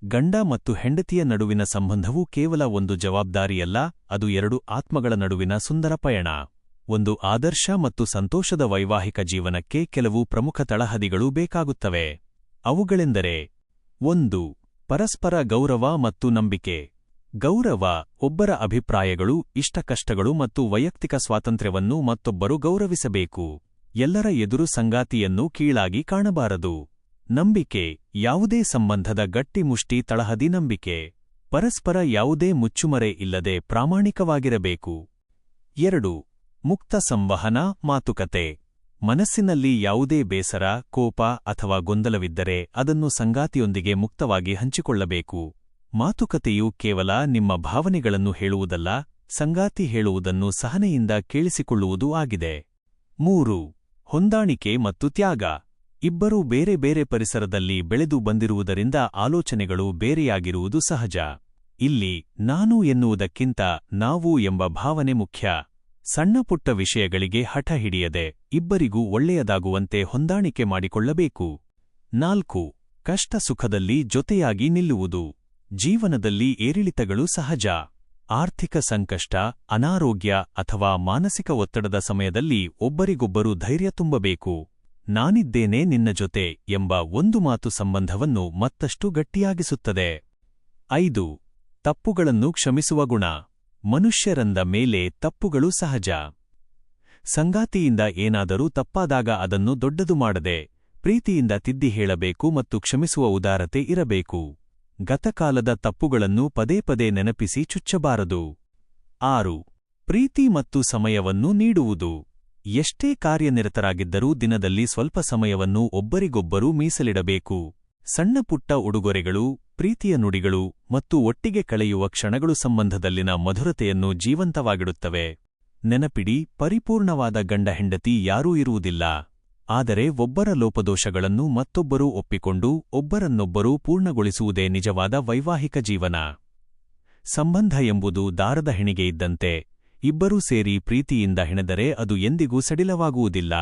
ಗಂಡ ಮತ್ತು ಹೆಂಡತಿಯ ನಡುವಿನ ಸಂಬಂಧವು ಕೇವಲ ಒಂದು ಜವಾಬ್ದಾರಿಯಲ್ಲ, ಅದು ಎರಡು ಆತ್ಮಗಳ ನಡುವಿನ ಸುಂದರ ಪಯಣ. ಒಂದು ಆದರ್ಶ ಮತ್ತು ಸಂತೋಷದ ವೈವಾಹಿಕ ಜೀವನಕ್ಕೆ ಕೆಲವು ಪ್ರಮುಖ ತಳಹದಿಗಳು ಬೇಕಾಗುತ್ತವೆ. ಅವುಗಳೆಂದರೆ: 1. ಪರಸ್ಪರ ಗೌರವ ಮತ್ತು ನಂಬಿಕೆ. ಗೌರವ: ಒಬ್ಬರ ಅಭಿಪ್ರಾಯಗಳು, ಇಷ್ಟಕಷ್ಟಗಳು ಮತ್ತು ವೈಯಕ್ತಿಕ ಸ್ವಾತಂತ್ರ್ಯವನ್ನು ಮತ್ತೊಬ್ಬರು ಗೌರವಿಸಬೇಕು. ಎಲ್ಲರ ಎದುರು ಸಂಗಾತಿಯನ್ನು ಕೀಳಾಗಿ ಕಾಣಬಾರದು. ನಂಬಿಕೆ: ಯಾವುದೇ ಸಂಬಂಧದ ಗಟ್ಟಿಮುಷ್ಟಿ ತಳಹದಿ ನಂಬಿಕೆ. ಪರಸ್ಪರ ಯಾವುದೇ ಮುಚ್ಚುಮರೆ ಇಲ್ಲದೆ ಪ್ರಾಮಾಣಿಕವಾಗಿರಬೇಕು. 2. ಮುಕ್ತ ಸಂವಹನ, ಮಾತುಕತೆ. ಮನಸ್ಸಿನಲ್ಲಿ ಯಾವುದೇ ಬೇಸರ, ಕೋಪ ಅಥವಾ ಗೊಂದಲವಿದ್ದರೆ ಅದನ್ನು ಸಂಗಾತಿಯೊಂದಿಗೆ ಮುಕ್ತವಾಗಿ ಹಂಚಿಕೊಳ್ಳಬೇಕು. ಮಾತುಕತೆಯು ಕೇವಲ ನಿಮ್ಮ ಭಾವನೆಗಳನ್ನು ಹೇಳುವುದಲ್ಲ, ಸಂಗಾತಿ ಹೇಳುವುದನ್ನು ಸಹನೆಯಿಂದ ಕೇಳಿಸಿಕೊಳ್ಳುವುದೂ ಆಗಿದೆ. 3. ಹೊಂದಾಣಿಕೆ ಮತ್ತು ತ್ಯಾಗ. ಇಬ್ಬರೂ ಬೇರೆ ಬೇರೆ ಪರಿಸರದಲ್ಲಿ ಬೆಳೆದು ಬಂದಿರುವುದರಿಂದ ಆಲೋಚನೆಗಳು ಬೇರೆಯಾಗಿರುವುದು ಸಹಜ. ಇಲ್ಲಿ ನಾನು ಎನ್ನುವುದಕ್ಕಿಂತ ನಾವು ಎಂಬ ಭಾವನೆ ಮುಖ್ಯ. ಸಣ್ಣಪುಟ್ಟ ವಿಷಯಗಳಿಗೆ ಹಠ ಹಿಡಿಯದೆ ಇಬ್ಬರಿಗೂ ಒಳ್ಳೆಯದಾಗುವಂತೆ ಹೊಂದಾಣಿಕೆ ಮಾಡಿಕೊಳ್ಳಬೇಕು. 4. ಕಷ್ಟ ಸುಖದಲ್ಲಿ ಜೊತೆಯಾಗಿ ನಿಲ್ಲುವುದು. ಜೀವನದಲ್ಲಿ ಏರಿಳಿತಗಳು ಸಹಜ. ಆರ್ಥಿಕ ಸಂಕಷ್ಟ, ಅನಾರೋಗ್ಯ ಅಥವಾ ಮಾನಸಿಕ ಒತ್ತಡದ ಸಮಯದಲ್ಲಿ ಒಬ್ಬರಿಗೊಬ್ಬರು ಧೈರ್ಯ ತುಂಬಬೇಕು. ನಾನಿದ್ದೇನೆ ನಿನ್ನ ಜೊತೆ ಎಂಬ ಒಂದು ಮಾತು ಸಂಬಂಧವನ್ನು ಮತ್ತಷ್ಟು ಗಟ್ಟಿಯಾಗಿಸುತ್ತದೆ. 5. ತಪ್ಪುಗಳನ್ನು ಕ್ಷಮಿಸುವ ಗುಣ. ಮನುಷ್ಯರಂದ ಮೇಲೆ ತಪ್ಪುಗಳು ಸಹಜ. ಸಂಗಾತಿಯಿಂದ ಏನಾದರೂ ತಪ್ಪಾದಾಗ ಅದನ್ನು ದೊಡ್ಡದು ಮಾಡದೆ ಪ್ರೀತಿಯಿಂದ ತಿದ್ದಿ ಹೇಳಬೇಕು ಮತ್ತು ಕ್ಷಮಿಸುವ ಉದಾರತೆ ಇರಬೇಕು. ಗತಕಾಲದ ತಪ್ಪುಗಳನ್ನು ಪದೇ ಪದೇ ನೆನಪಿಸಿ ಚುಚ್ಚಬಾರದು. 6. ಪ್ರೀತಿ ಮತ್ತು ಸಮಯವನ್ನು ನೀಡುವುದು. ಎಷ್ಟೇ ಕಾರ್ಯನಿರತರಾಗಿದ್ದರೂ ದಿನದಲ್ಲಿ ಸ್ವಲ್ಪ ಸಮಯವನ್ನು ಒಬ್ಬರಿಗೊಬ್ಬರು ಮೀಸಲಿಡಬೇಕು. ಸಣ್ಣಪುಟ್ಟ ಉಡುಗೊರೆಗಳು, ಪ್ರೀತಿಯ ನುಡಿಗಳು ಮತ್ತು ಒಟ್ಟಿಗೆ ಕಳೆಯುವ ಕ್ಷಣಗಳು ಸಂಬಂಧದಲ್ಲಿನ ಮಧುರತೆಯನ್ನು ಜೀವಂತವಾಗಿಡುತ್ತವೆ. ನೆನಪಿಡಿ, ಪರಿಪೂರ್ಣವಾದ ಗಂಡ ಹೆಂಡತಿ ಯಾರೂ ಇರುವುದಿಲ್ಲ. ಆದರೆ ಒಬ್ಬರ ಲೋಪದೋಷಗಳನ್ನು ಮತ್ತೊಬ್ಬರು ಒಪ್ಪಿಕೊಂಡು ಒಬ್ಬರನ್ನೊಬ್ಬರು ಪೂರ್ಣಗೊಳಿಸುವುದೇ ನಿಜವಾದ ವೈವಾಹಿಕ ಜೀವನ. ಸಂಬಂಧ ಎಂಬುದು ದಾರದ ಹೆಣಿಗೆ ಇದ್ದಂತೆ. ಇಬ್ಬರೂ ಸೇರಿ ಪ್ರೀತಿಯಿಂದ ಹೆಣೆದರೆ ಅದು ಎಂದಿಗೂ ಸಡಿಲವಾಗುವುದಿಲ್ಲ.